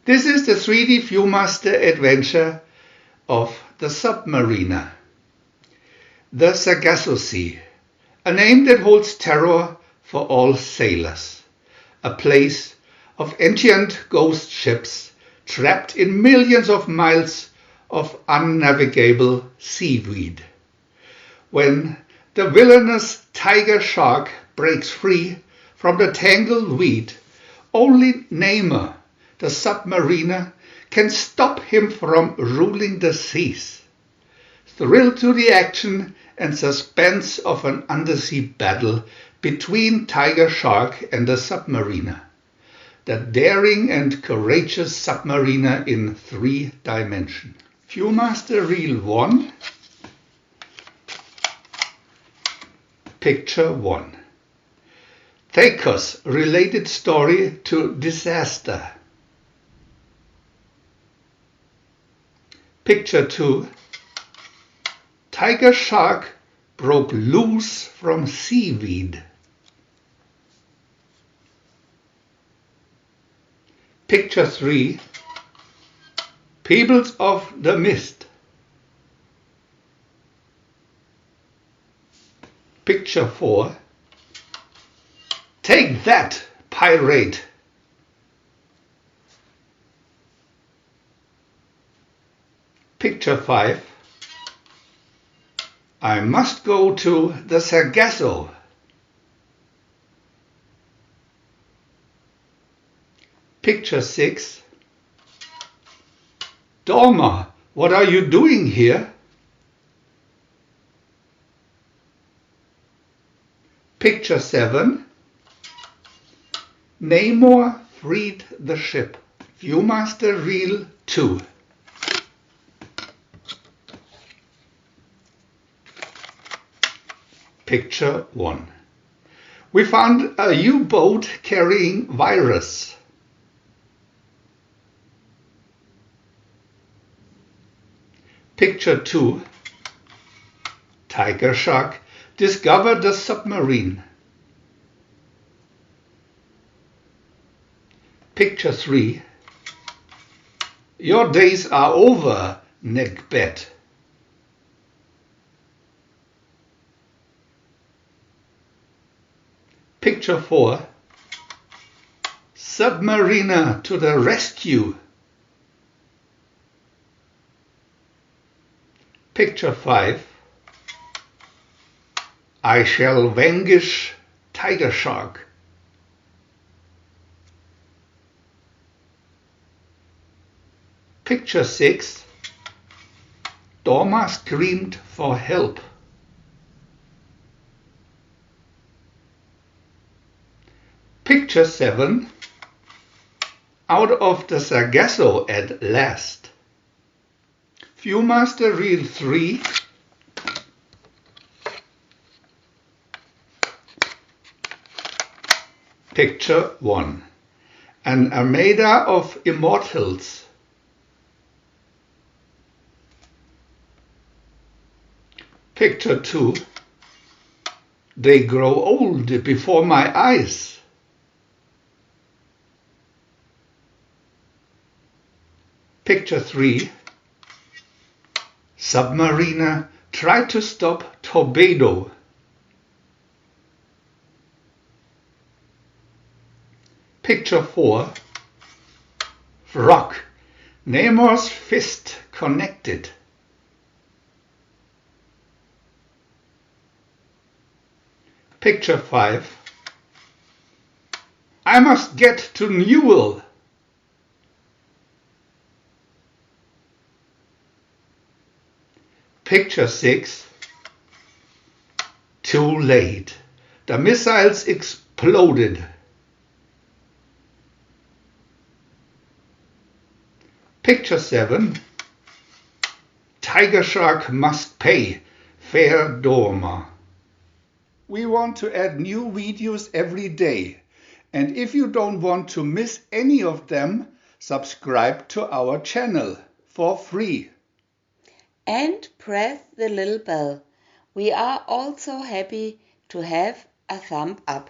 This is the 3D Viewmaster adventure of the Submariner. The Sargasso Sea, a name that holds terror for all sailors. A place of ancient ghost ships trapped in millions of miles of unnavigable seaweed. When the villainous tiger shark breaks free from the tangled weed, only Namor, the submariner, can stop him from ruling the seas. Thrill to the action and suspense of an undersea battle between Tiger Shark and the submariner, the daring and courageous submariner in 3 dimensions. Viewmaster Reel 1, Picture 1. Thakos related story to disaster. Picture 2. Tiger shark broke loose from seaweed. Picture 3. Peoples of the Mist. Picture 4. Take that, pirate! Picture 5. I must go to the Sargasso. Picture 6. Dormer, what are you doing here? Picture 7. Namor freed the ship. Viewmaster Reel 2. Picture 1. We found a U-boat carrying virus. Picture 2. Tiger shark discovered the submarine. Picture 3. Your days are over, neckbed. Picture 4. Submariner to the rescue. Picture 5. I shall vanquish tiger shark. Picture 6. Dorma screamed for help. Picture 7. Out of the Sargasso at last. Viewmaster Reel 3. Picture 1. An armada of immortals. Picture 2. They grow old before my eyes. Picture 3. Submariner tried to stop torpedo. Picture 4. Rock. Namor's fist connected. Picture 5. I must get to Newell. Picture 6. Too late. The missiles exploded. Picture 7. Tiger shark must pay. Fair Dormer. We want to add new videos every day, and if you don't want to miss any of them, subscribe to our channel for free. And press the little bell. We are also happy to have a thumb up.